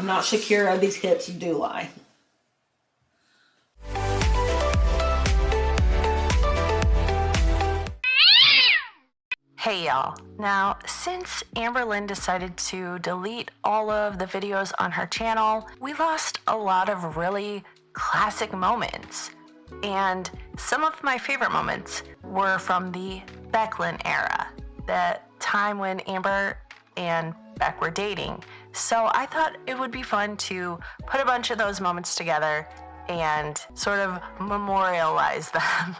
I'm not Shakira. These hips do lie. Hey y'all. Now, since Amberlynn decided to delete all of the videos on her channel, we lost a lot of really classic moments. And some of my favorite moments were from the Becklin era, the time when Amber and Beck were dating. So I thought it would be fun to put a bunch of those moments together and sort of memorialize them.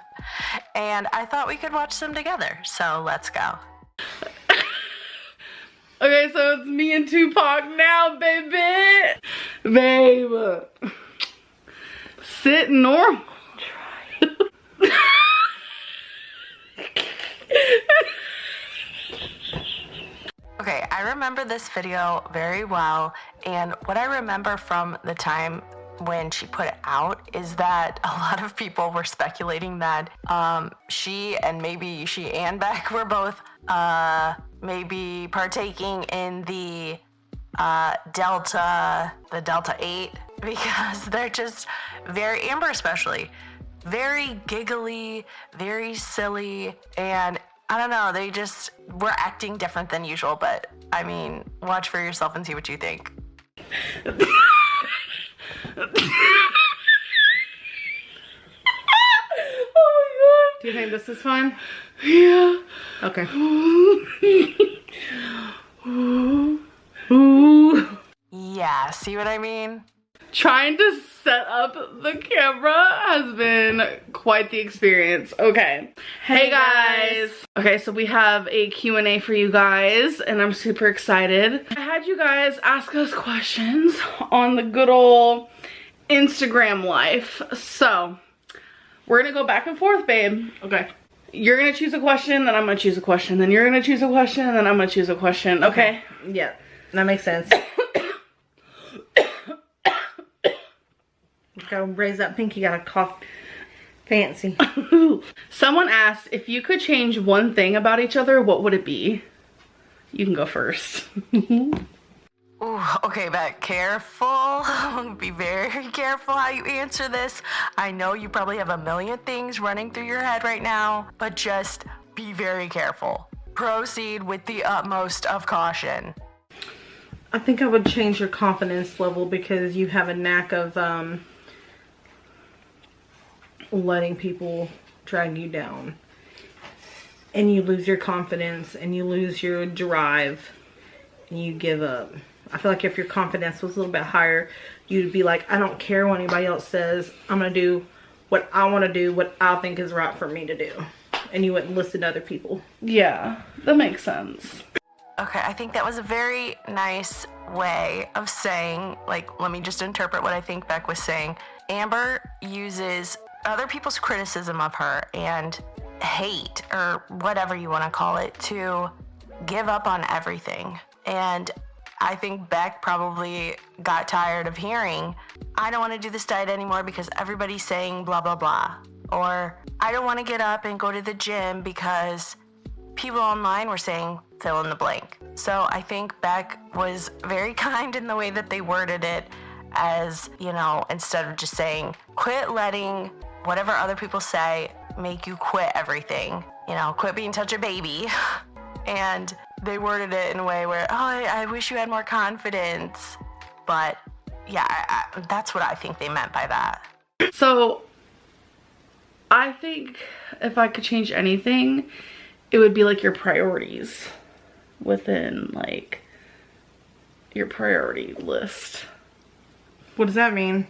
And I thought we could watch them together, so let's go. Okay, so it's me and Tupac now, baby. Babe. Sit normal. Try. Okay, I remember this video very well, and what I remember from the time when she put it out is that a lot of people were speculating that she and Beck were both maybe partaking in the Delta 8, because they're just very, Amber especially, very giggly, very silly, and I don't know, they just were acting different than usual, but I mean, watch for yourself and see what you think. Oh my god. Do you think this is fun? Yeah. Okay. Yeah, see what I mean? Trying to set up the camera has been quite the experience. Okay. Hey guys. Okay, so we have a Q&A for you guys, and I'm super excited. I had you guys ask us questions on the good old Instagram life. So, we're gonna go back and forth, babe. Okay. You're gonna choose a question, then I'm gonna choose a question, then you're gonna choose a question, and then I'm gonna choose a question, okay? Yeah, that makes sense. Gotta raise that pinky, gotta cough fancy. Someone asked, if you could change one thing about each other, what would it be? You can go first. Ooh, okay, Beck, careful. Be very careful how you answer this. I know you probably have a million things running through your head right now, but just be very careful. Proceed with the utmost of caution. I think I would change your confidence level, because you have a knack of letting people drag you down. And you lose your confidence, and you lose your drive, and you give up. I feel like if your confidence was a little bit higher, you'd be like, I don't care what anybody else says. I'm going to do what I want to do, what I think is right for me to do. And you wouldn't listen to other people. Yeah, that makes sense. Okay, I think that was a very nice way of saying, like, let me just interpret what I think Beck was saying. Amber uses other people's criticism of her and hate, or whatever you want to call it, to give up on everything. And I think Beck probably got tired of hearing, I don't want to do this diet anymore because everybody's saying blah, blah, blah. Or I don't want to get up and go to the gym because people online were saying fill in the blank. So I think Beck was very kind in the way that they worded it, as, you know, instead of just saying, quit letting whatever other people say make you quit everything. You know, quit being such a baby. And they worded it in a way where, oh, I wish you had more confidence. But yeah, that's what I think they meant by that. So, I think if I could change anything, it would be like your priorities within, like, your priority list. What does that mean?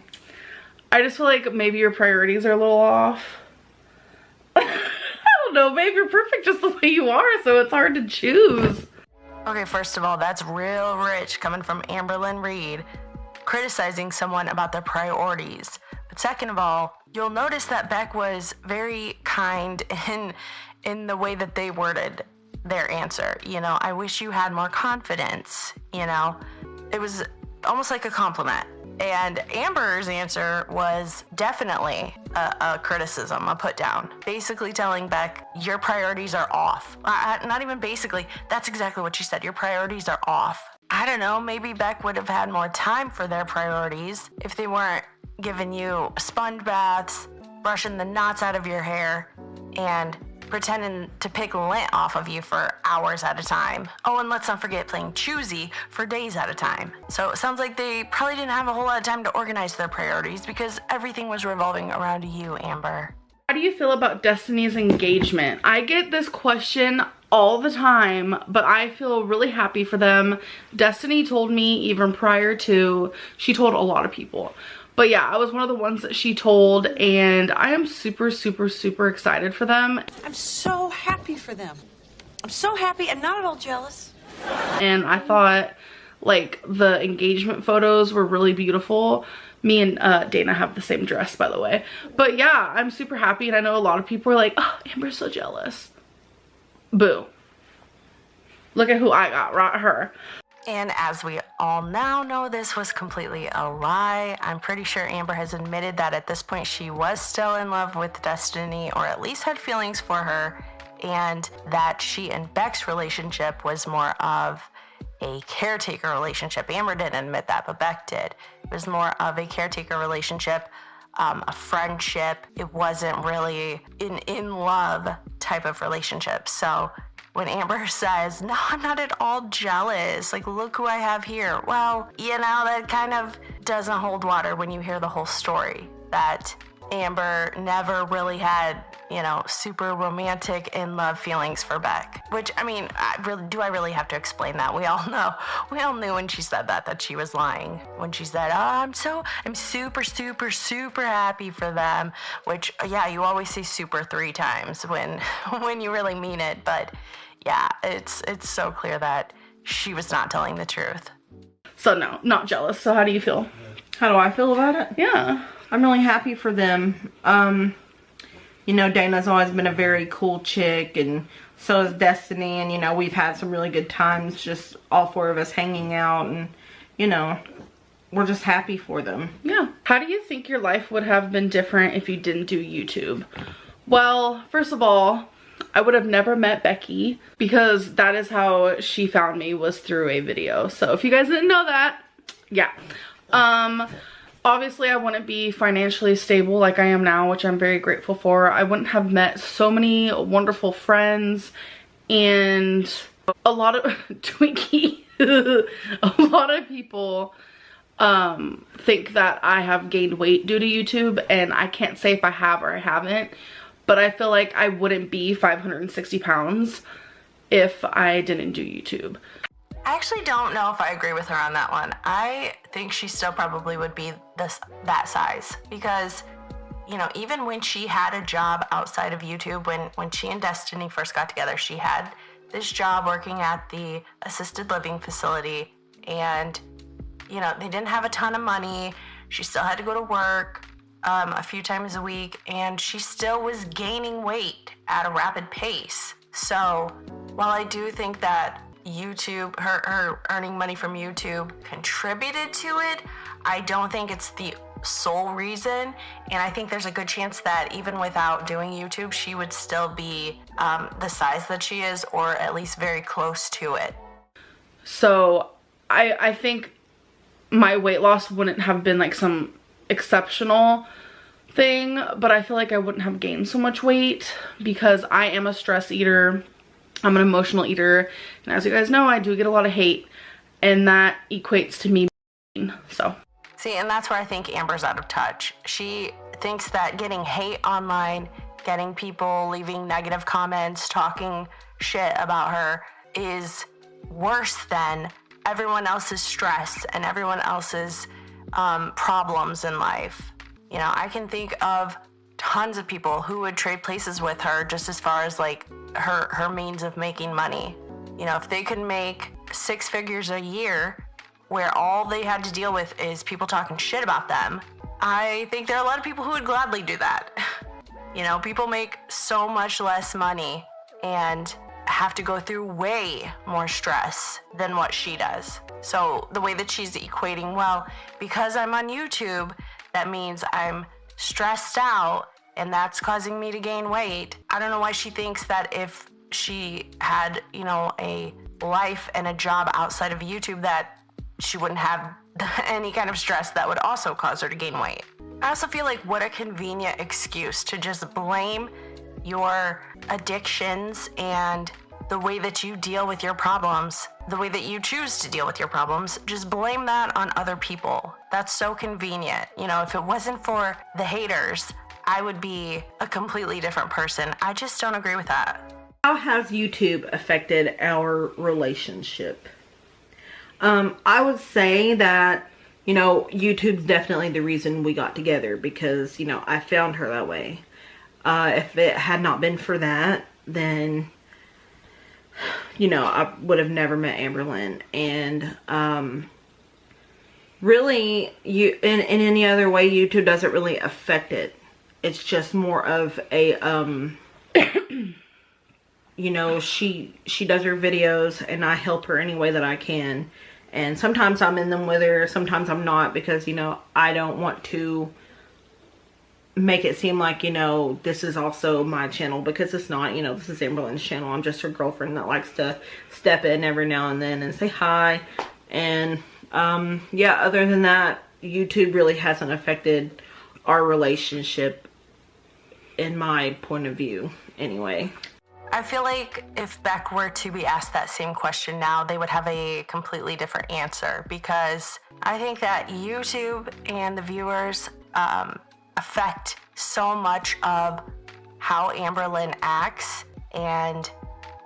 I just feel like maybe your priorities are a little off. I don't know, babe, you're perfect just the way you are, so it's hard to choose. Okay, first of all, that's real rich coming from Amberlynn Reid, criticizing someone about their priorities. But second of all, you'll notice that Beck was very kind in the way that they worded their answer. You know, I wish you had more confidence, you know. It was almost like a compliment. And Amber's answer was definitely a criticism, a put down. Basically telling Beck, your priorities are off. Not even basically, that's exactly what she said. Your priorities are off. I don't know, maybe Beck would have had more time for their priorities if they weren't giving you sponge baths, brushing the knots out of your hair, and pretending to pick lint off of you for hours at a time. Oh, and let's not forget playing choosy for days at a time. So it sounds like they probably didn't have a whole lot of time to organize their priorities because everything was revolving around you, Amber. How do you feel about Destiny's engagement? I get this question all the time, but I feel really happy for them. Destiny told me even prior to, she told a lot of people. But yeah, I was one of the ones that she told, and I am super, super, super excited for them. I'm so happy for them. I'm so happy and not at all jealous. And I thought, like, the engagement photos were really beautiful. Me and Dana have the same dress, by the way. But yeah, I'm super happy, and I know a lot of people are like, oh, Amber's so jealous. Boo. Look at who I got, right? Her. And as we all now know, this was completely a lie. I'm pretty sure Amber has admitted that at this point she was still in love with Destiny, or at least had feelings for her, and that she and Beck's relationship was more of a caretaker relationship. Amber didn't admit that, but Beck did. It was more of a caretaker relationship, a friendship. It wasn't really an in love type of relationship. So when Amber says, no, I'm not at all jealous, like, look who I have here. Well, you know, that kind of doesn't hold water when you hear the whole story. That Amber never really had, you know, super romantic in love feelings for Beck. Which, I mean, do I really have to explain that? We all know. We all knew when she said that she was lying. When she said, oh, I'm super, super, super happy for them. Which, yeah, you always say super 3 times when you really mean it. But yeah, it's so clear that she was not telling the truth. So no, not jealous. So how do you feel? How do I feel about it? Yeah. I'm really happy for them. You know, Dana's always been a very cool chick, and so is Destiny, and, you know, we've had some really good times, just all 4 of us hanging out, and, you know, we're just happy for them. Yeah. How do you think your life would have been different if you didn't do YouTube? Well, first of all, I would have never met Becky, because that is how she found me, was through a video. So if you guys didn't know that, yeah. Obviously, I wouldn't be financially stable like I am now, which I'm very grateful for. I wouldn't have met so many wonderful friends, and a lot of Twinkie. A lot of people think that I have gained weight due to YouTube, and I can't say if I have or I haven't, but I feel like I wouldn't be 560 pounds if I didn't do YouTube. I actually don't know if I agree with her on that one. I think she still probably would be that size, because, you know, even when she had a job outside of YouTube, when she and Destiny first got together, she had this job working at the assisted living facility, and, you know, they didn't have a ton of money. She still had to go to work a few times a week, and she still was gaining weight at a rapid pace. So while I do think that YouTube, her earning money from YouTube contributed to it, I don't think it's the sole reason, and I think there's a good chance that even without doing YouTube, she would still be the size that she is, or at least very close to it. So I think my weight loss wouldn't have been like some exceptional thing, but I feel like I wouldn't have gained so much weight because I am a stress eater. I'm an emotional eater, and as you guys know, I do get a lot of hate, and that equates to me being, so. See, and that's where I think Amber's out of touch. She thinks that getting hate online, getting people leaving negative comments, talking shit about her is worse than everyone else's stress and everyone else's problems in life. You know, I can think of tons of people who would trade places with her just as far as like her means of making money. You know, if they could make 6 figures a year where all they had to deal with is people talking shit about them, I think there are a lot of people who would gladly do that. You know, people make so much less money and have to go through way more stress than what she does. So the way that she's equating, well, because I'm on YouTube, that means I'm stressed out and that's causing me to gain weight. I don't know why she thinks that if she had, you know, a life and a job outside of YouTube that she wouldn't have any kind of stress that would also cause her to gain weight. I also feel like what a convenient excuse to just blame your addictions and the way that you deal with your problems, the way that you choose to deal with your problems, just blame that on other people. That's so convenient. You know, if it wasn't for the haters, I would be a completely different person. I just don't agree with that. How has YouTube affected our relationship? I would say that, you know, YouTube's definitely the reason we got together, because, you know, I found her that way. If it had not been for that, then, you know, I would have never met Amberlyn. And really, in any other way, YouTube doesn't really affect it. It's just more of a you know, she does her videos and I help her any way that I can. And sometimes I'm in them with her, sometimes I'm not, because, you know, I don't want to make it seem like, you know, this is also my channel, because it's not. You know, this is Amberlyn's channel. I'm just her girlfriend that likes to step in every now and then and say hi. And yeah, other than that, YouTube really hasn't affected our relationship, in my point of view anyway. I feel like if Beck were to be asked that same question now, they would have a completely different answer, because I think that YouTube and the viewers affect so much of how Amberlyn acts and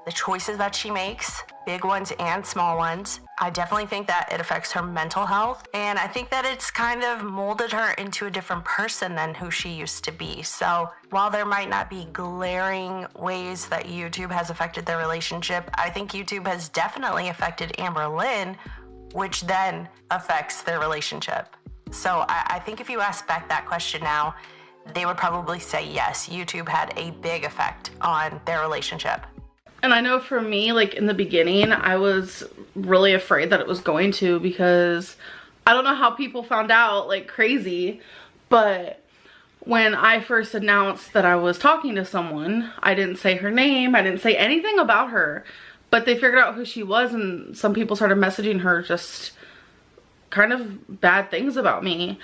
the choices that she makes, big ones and small ones. I definitely think that it affects her mental health, and I think that it's kind of molded her into a different person than who she used to be. So while there might not be glaring ways that YouTube has affected their relationship, I think YouTube has definitely affected Amberlyn, which then affects their relationship. So I think if you ask Beck that question now, they would probably say yes, YouTube had a big effect on their relationship. And I know for me, like in the beginning, I was really afraid that it was going to, because I don't know how people found out like crazy, but when I first announced that I was talking to someone, I didn't say her name, I didn't say anything about her, but they figured out who she was, and some people started messaging her just kind of bad things about me.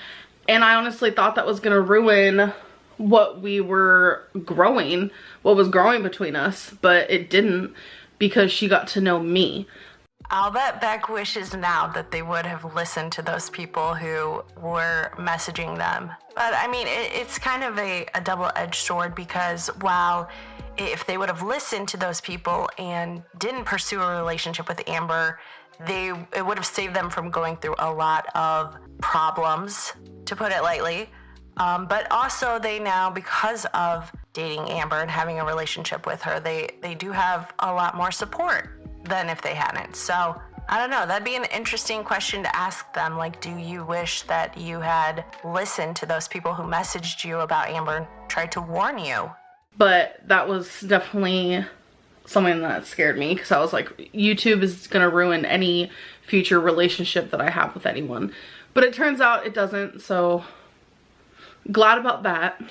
And I honestly thought that was gonna ruin what we were growing, what was growing between us, but it didn't, because she got to know me. I'll bet Beck wishes now that they would have listened to those people who were messaging them. But I mean, it's kind of a double-edged sword, because while if they would have listened to those people and didn't pursue a relationship with Amber, it would have saved them from going through a lot of problems, to put it lightly. But also they now, because of dating Amber and having a relationship with her, they do have a lot more support than if they hadn't. So I don't know, that'd be an interesting question to ask them. Like, do you wish that you had listened to those people who messaged you about Amber and tried to warn you? But that was definitely something that scared me, because I was like, YouTube is gonna ruin any future relationship that I have with anyone. But it turns out it doesn't, so glad about that.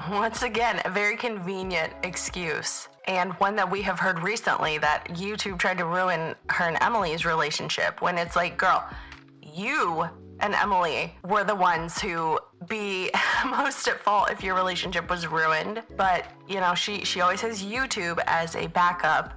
Once again, a very convenient excuse, and one that we have heard recently, that YouTube tried to ruin her and Emily's relationship, when it's like, girl, you and Emily were the ones who be most at fault if your relationship was ruined. But, you know, she always has YouTube as a backup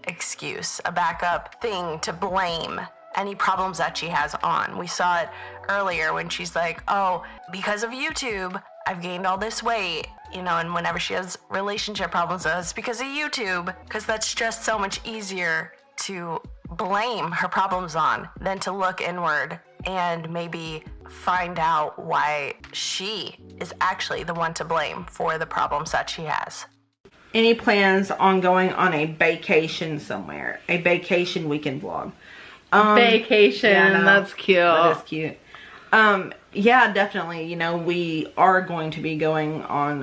excuse, a backup thing to blame any problems that she has on. We saw it earlier when she's like, oh, because of YouTube, I've gained all this weight, you know, and whenever she has relationship problems, it's because of YouTube, because that's just so much easier to blame her problems on than to look inward and maybe find out why she is actually the one to blame for the problems that she has. Any plans on going on a vacation somewhere? A vacation weekend vlog? Vacation, yeah, no, that's cute. That is cute. Yeah, definitely. You know, we are going to be going on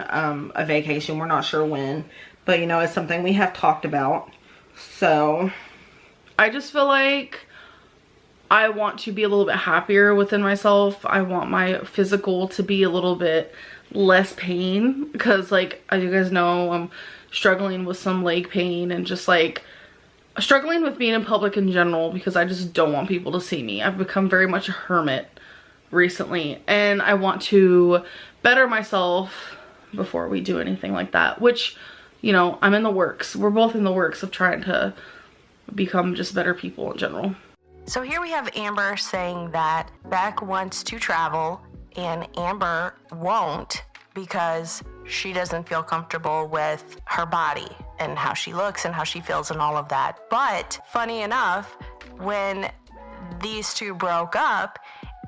a vacation. We're not sure when, but you know, it's something we have talked about. So I just feel like I want to be a little bit happier within myself. I want my physical to be a little bit less pain, because like, as you guys know, I'm struggling with some leg pain, and just like, struggling with being in public in general because I just don't want people to see me. I've become very much a hermit recently, and I want to better myself before we do anything like that, which, you know, I'm in the works. We're both in the works of trying to become just better people in general. So here we have Amber saying that Beck wants to travel and Amber won't because she doesn't feel comfortable with her body and how she looks and how she feels and all of that. But funny enough, when these two broke up,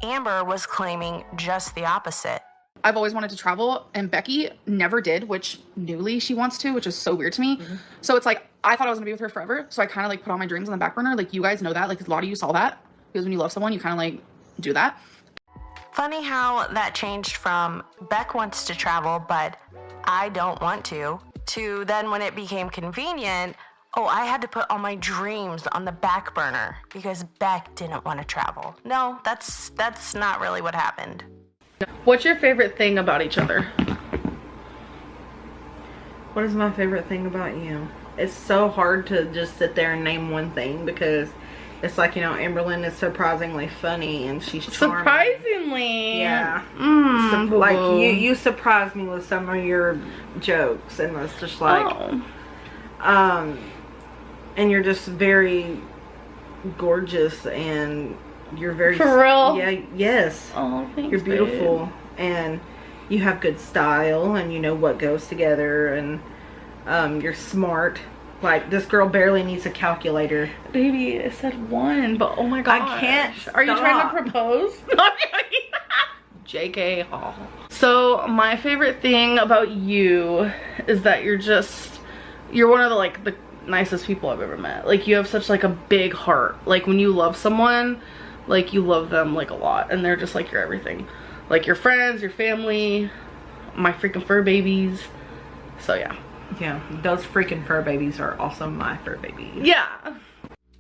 Amber was claiming just the opposite. I've always wanted to travel, and Becky never did, which newly she wants to, which is so weird to me. So it's like, I thought I was gonna be with her forever, so I kind of like put all my dreams on the back burner. Like, you guys know that, like a lot of you saw that, because when you love someone, you kind of like do that. Funny how that changed from Beck wants to travel, but I don't want to then when it became convenient, oh, I had to put all my dreams on the back burner because Beck didn't want to travel. No, that's not really what happened. What's your favorite thing about each other? What is my favorite thing about you? It's so hard to just sit there and name one thing because it's like, you know, Amberlynn is surprisingly funny and she's charming. Surprisingly? Yeah. Boo-boo. Like, you surprised me with some of your jokes, and it's just like, and you're just very gorgeous, and you're very... For real? Yeah, yes. Oh, thanks, you're beautiful, babe. and you have good style, and you know what goes together, and you're smart. Like, this girl barely needs a calculator. Baby, it said one, but oh my god. I can't Are you trying to stop. propose? No, I'm joking. JK. Oh. So, my favorite thing about you is that you're one of the nicest people I've ever met. Like, you have such like a big heart. Like, when you love someone, like, you love them like a lot, and they're just like your everything. Like, your friends, your family, my freaking fur babies. So yeah. Yeah, those freaking fur babies are also my fur babies. Yeah.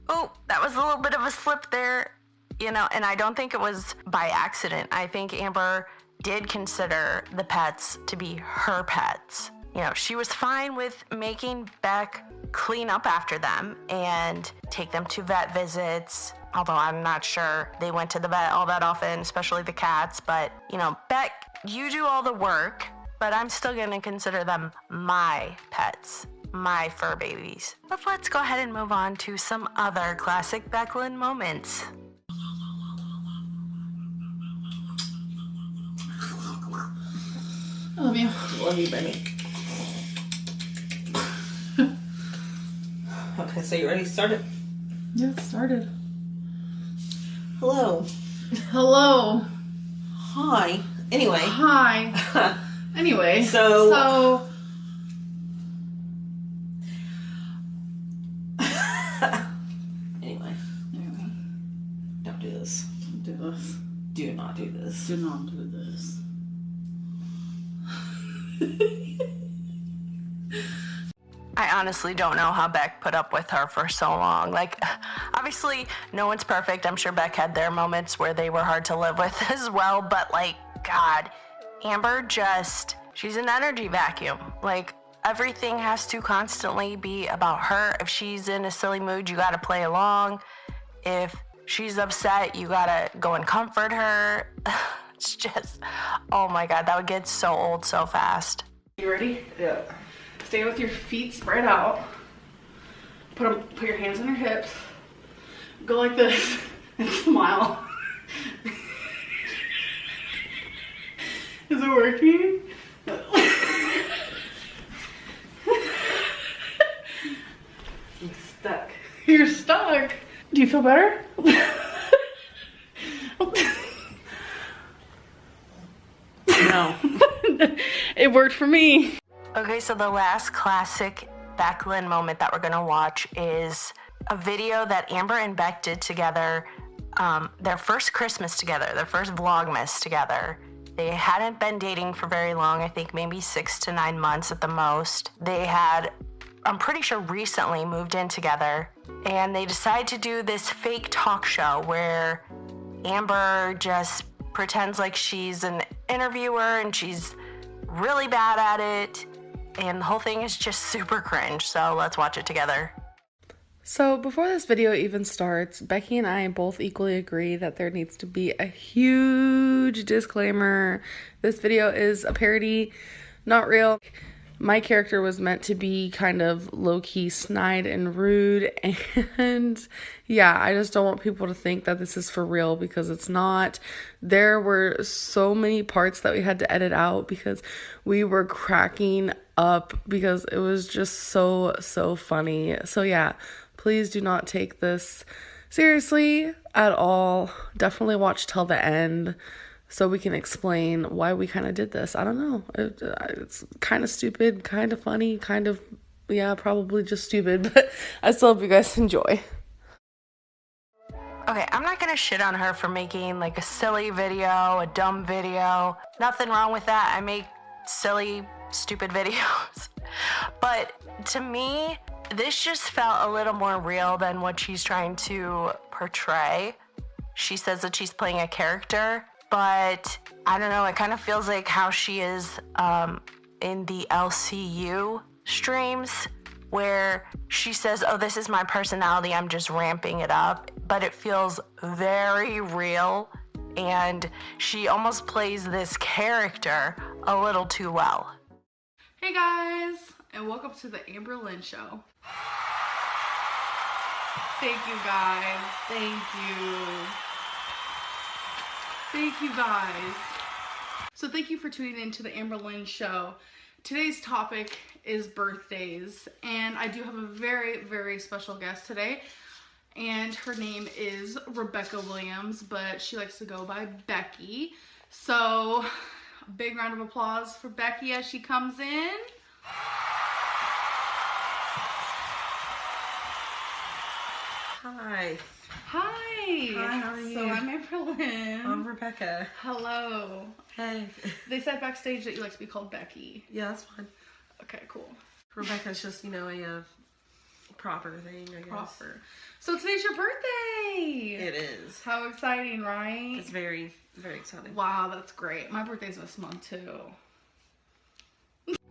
Oh, that was a little bit of a slip there, you know, and I don't think it was by accident. I think Amber did consider the pets to be her pets. You know, she was fine with making Beck clean up after them and take them to vet visits, although I'm not sure they went to the vet all that often, especially the cats. But, you know, Beck, you do all the work, but I'm still gonna consider them my pets, my fur babies. But let's go ahead and move on to some other classic Becklin moments. I love you. Love you, baby. Okay, so you ready to start it? Yeah, it started. Hello. Hello. Hi. Anyway. Hi. Anyway. So Anyway. Don't do this. Do this. Do not do this. Do not do this. I honestly don't know how Beck put up with her for so long. Like, obviously, no one's perfect. I'm sure Beck had their moments where they were hard to live with as well. But, like, God, Amber she's an energy vacuum. Like, everything has to constantly be about her. If she's in a silly mood, you gotta play along. If she's upset, you gotta go and comfort her. It's just, oh my God, that would get so old so fast. You ready? Yeah. Stay with your feet spread out. Put your hands on your hips. Go like this and smile. Is it working? I'm stuck. You're stuck. Do you feel better? No. It worked for me. Okay, so the last classic Becklin moment that we're gonna watch is a video that Amber and Beck did together, their first Christmas together, their first Vlogmas together. They hadn't been dating for very long, I think maybe 6 to 9 months at the most. They had, I'm pretty sure, recently moved in together, and they decided to do this fake talk show where Amber just pretends like she's an interviewer and she's really bad at it, and the whole thing is just super cringe. So let's watch it together. So before this video even starts, Becky and I both equally agree that there needs to be a huge disclaimer. This video is a parody, not real. My character was meant to be kind of low-key snide and rude, and yeah, I just don't want people to think that this is for real, because it's not. There were so many parts that we had to edit out because we were cracking up because it was just so funny. So yeah, please do not take this seriously at all. Definitely watch till the end so we can explain why we kind of did this. I don't know. It's kind of stupid, kind of funny, kind of, yeah, probably just stupid, but I still hope you guys enjoy. Okay, I'm not gonna shit on her for making like a silly video, a dumb video. Nothing wrong with that. I make silly, stupid videos. But to me, this just felt a little more real than what she's trying to portray. She says that she's playing a character, but I don't know, it kind of feels like how she is in the LCU streams, where she says, oh, this is my personality, I'm just ramping it up, but it feels very real, and she almost plays this character a little too well. Hey guys, and welcome to the Amberlynn show. Thank you guys. Thank you guys. So thank you for tuning in to the Amberlynn show. Today's topic is birthdays, and I do have a very special guest today, and her name is Rebecca Williams, but she likes to go by Becky. So a big round of applause for Becky as she comes in. Hi. Hi. Hi, how are you? So I'm Amberlynn. I'm Rebecca. Hello. Hey. They said backstage that you like to be called Becky. Yeah, that's fine. Okay, cool. Rebecca's just, you know, a proper thing, I guess. Proper. So today's your birthday. It is. How exciting, right? It's very exciting. Wow, that's great. My birthday's this month too.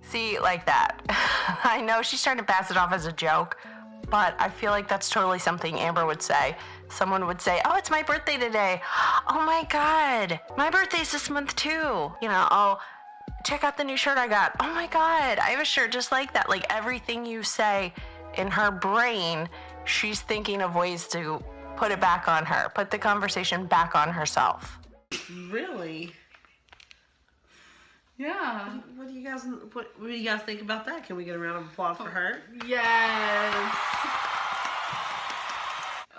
See, like that. I know she's trying to pass it off as a joke, but I feel like that's totally something Amber would say. Someone would say, oh, it's my birthday today. Oh my God, my birthday's this month too. You know, oh, check out the new shirt I got. Oh my God, I have a shirt just like that. Like everything you say in her brain, she's thinking of ways to put it back on her, put the conversation back on herself. Really? Yeah. What do you guys think about that? Can we get a round of applause for her? Yes.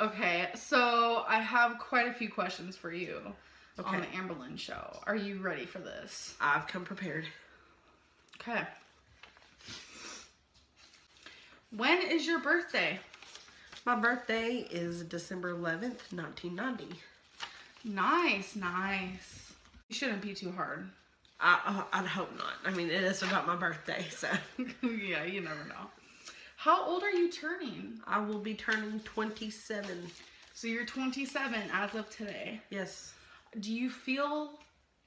Okay, so I have quite a few questions for you on the Amberlynn show. Are you ready for this? I've come prepared. Okay. When is your birthday? My birthday is December 11th, 1990. Nice. You shouldn't be too hard. I'd hope not. I mean, it is about my birthday, so. Yeah, you never know. How old are you turning? I will be turning 27. So you're 27 as of today. Yes. Do you feel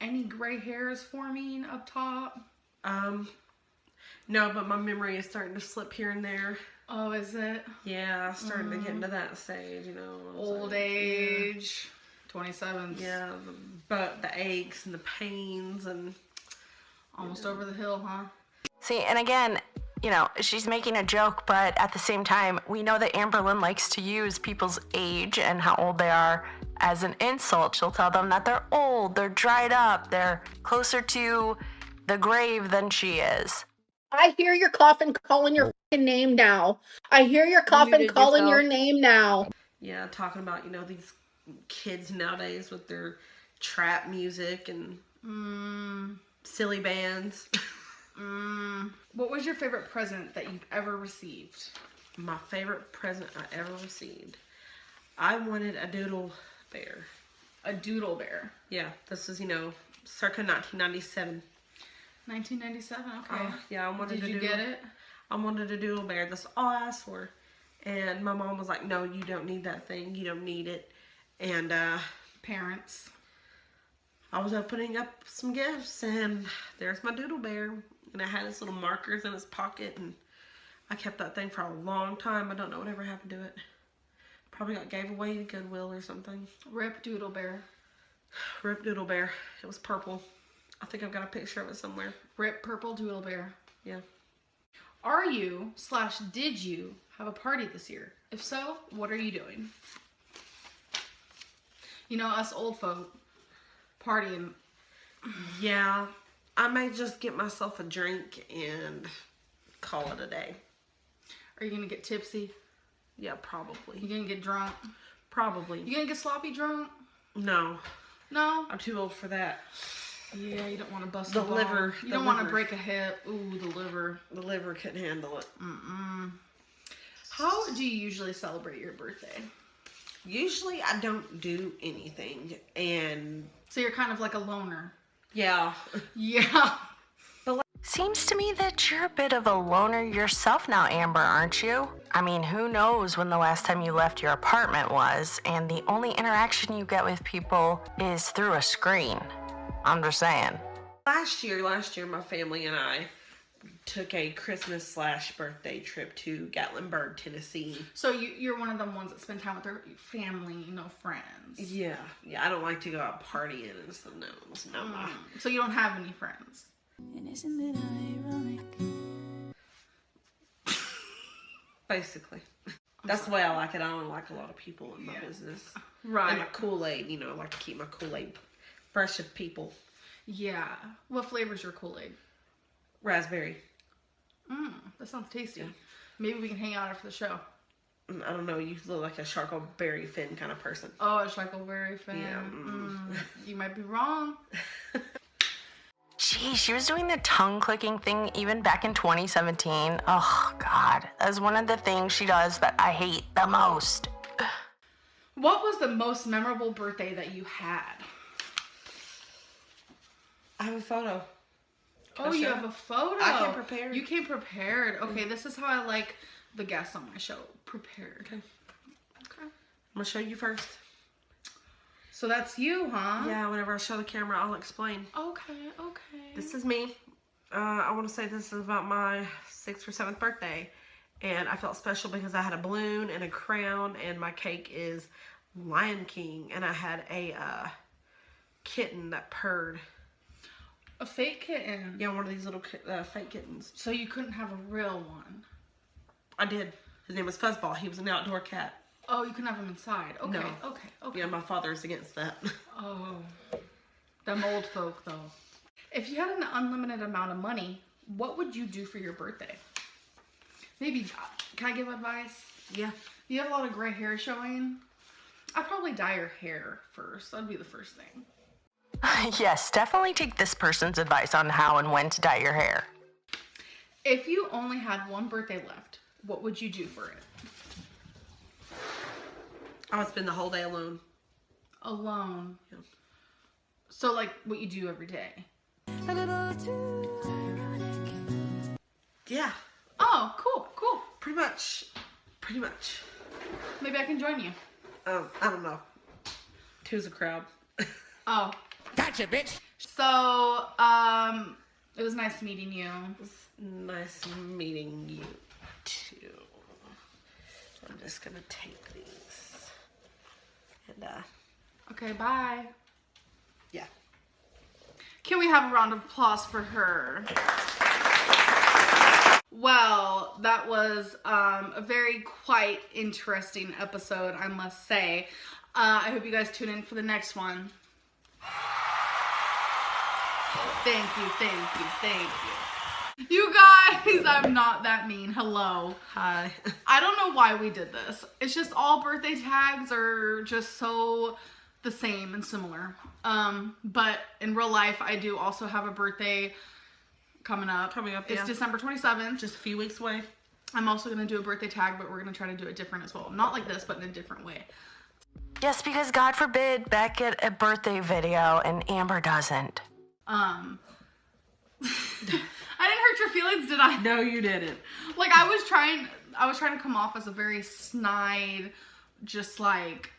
any gray hairs forming up top? No, but my memory is starting to slip here and there. Oh, is it? Yeah, I'm starting to get into that stage, you know. Old age. 27. Yeah, but the aches and the pains and... Almost over the hill, huh? See, and again, you know, she's making a joke, but at the same time, we know that Amberlynn likes to use people's age and how old they are as an insult. She'll tell them that they're old, they're dried up, they're closer to the grave than she is. I hear your coffin calling your fucking name now. I hear your coffin calling your name now. Yeah, talking about, you know, these kids nowadays with their trap music and silly bands. What was your favorite present that you've ever received? My favorite present I ever received. I wanted a doodle bear. A doodle bear? Yeah, this is, you know, circa 1997. 1997, okay. Yeah, I wanted Did you get it? I wanted a doodle bear. That's all I asked for. And my mom was like, no, you don't need that thing. You don't need it. And, parents. I was opening up some gifts, and there's my doodle bear. And I had his little markers in his pocket, and I kept that thing for a long time. I don't know whatever happened to it. Probably got gave away to Goodwill or something. Rip Doodle Bear. Rip Doodle Bear. It was purple. I think I've got a picture of it somewhere. Rip Purple Doodle Bear. Yeah. Are you / did you have a party this year? If so, what are you doing? You know, us old folk partying. Yeah. I may just get myself a drink and call it a day. Are you gonna get tipsy? Yeah, probably. You gonna get drunk? Probably. You gonna get sloppy drunk? No. No? I'm too old for that. Yeah, you don't want to bust The a bone. liver. You the don't want to liver. break a hip. Ooh, the liver. The liver couldn't handle it. How do you usually celebrate your birthday? Usually I don't do anything. And So you're kind of like a loner. yeah. Yeah. Seems to me that you're a bit of a loner yourself now, Amber, aren't you? I mean, who knows when the last time you left your apartment was, and the only interaction you get with people is through a screen. I'm just saying. Last year, my family and I took a Christmas / birthday trip to Gatlinburg, Tennessee. So you're one of them ones that spend time with their family, no friends. Yeah. Yeah, I don't like to go out partying and stuff. No. So you don't have any friends. And isn't it ironic? Basically. That's the way I like it. I don't like a lot of people in my business. Right. And my Kool-Aid, you know, I like to keep my Kool-Aid fresh with people. Yeah. What flavor's your Kool-Aid? Raspberry. That sounds tasty. Maybe we can hang out after the show. I don't know, you look like a Charcoberry Finn kind of person. Oh, a Charcoberry fan. Yeah. You might be wrong. Gee, she was doing the tongue clicking thing even back in 2017. Oh, God. That's one of the things she does that I hate the most. What was the most memorable birthday that you had? I have a photo. Oh, you have a photo. I came prepared. You came prepared. Okay, this is how I like the guests on my show. Prepared. Okay. I'm going to show you first. So that's you, huh? Yeah, whenever I show the camera, I'll explain. Okay. This is me. I want to say this is about my 6th or 7th birthday. And I felt special because I had a balloon and a crown, and my cake is Lion King. And I had a kitten that purred. A fake kitten? Yeah, one of these little fake kittens. So you couldn't have a real one? I did. His name was Fuzzball. He was an outdoor cat. Oh, you couldn't have him inside. Okay, No. okay. Yeah, my father's against that. Oh, them old folk though. If you had an unlimited amount of money, what would you do for your birthday? Maybe, can I give advice? Yeah. You have a lot of gray hair showing. I'd probably dye your hair first. That'd be the first thing. Yes, definitely take this person's advice on how and when to dye your hair. If you only had one birthday left, what would you do for it? I would spend the whole day alone. Alone? Yeah. So like what you do every day? A little too ironic. Yeah. Oh, cool. Pretty much. Maybe I can join you. I don't know. Two's a crowd. Oh. Gotcha, bitch. So, it was nice meeting you. Nice meeting you too. I'm just gonna take these. And Okay, bye. yeah. Can we have a round of applause for her? Well, that was a very quite interesting episode, I must say. I hope you guys tune in for the next one. Thank you. You guys, I'm not that mean. Hello. Hi. I don't know why we did this. It's just all birthday tags are just so the same and similar. But in real life, I do also have a birthday coming up. It's yeah. December 27th. Just a few weeks away. I'm also going to do a birthday tag, but we're going to try to do it different as well. Not like this, but in a different way. Yes, because God forbid Beck get a birthday video and Amber doesn't. I didn't hurt your feelings, did I? No, you didn't. Like I was trying to come off as a very snide, just like,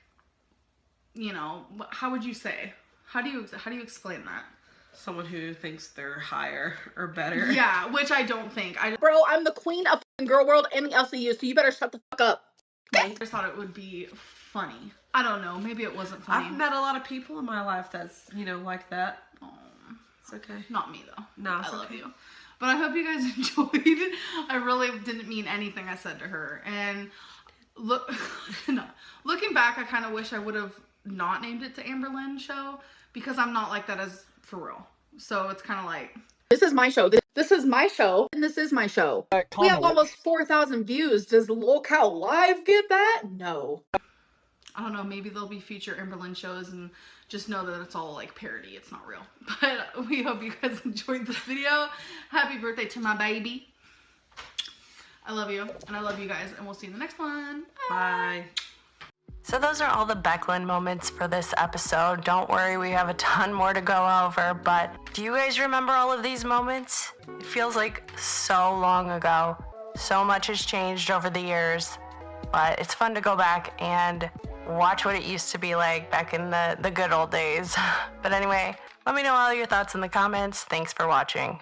you know, how would you say? How do you explain that? Someone who thinks they're higher or better. Yeah, which I don't think. Bro, I'm the queen of girl world and the LCU, so you better shut the fuck up. I just thought it would be funny. I don't know. Maybe it wasn't funny. I've met a lot of people in my life that's, you know, like that. Oh, it's okay. Not me though. No, it's I love okay. you. But I hope you guys enjoyed. I really didn't mean anything I said to her. And looking back, I kind of wish I would have not named it to Amberlynn show, because I'm not like that as for real. So it's kind of like, This is my show. This is my show, and this is my show. We have almost 4,000 views. Does Lolcow Live get that? No. I don't know, maybe there'll be future Amberlynn shows, and just know that it's all like parody, it's not real. But we hope you guys enjoyed this video. Happy birthday to my baby. I love you, and I love you guys, and we'll see you in the next one. Bye. So those are all the Becklin moments for this episode. Don't worry, we have a ton more to go over, but do you guys remember all of these moments? It feels like so long ago. So much has changed over the years, but it's fun to go back and watch what it used to be like back in the good old days. But anyway, let me know all your thoughts in the comments. Thanks for watching.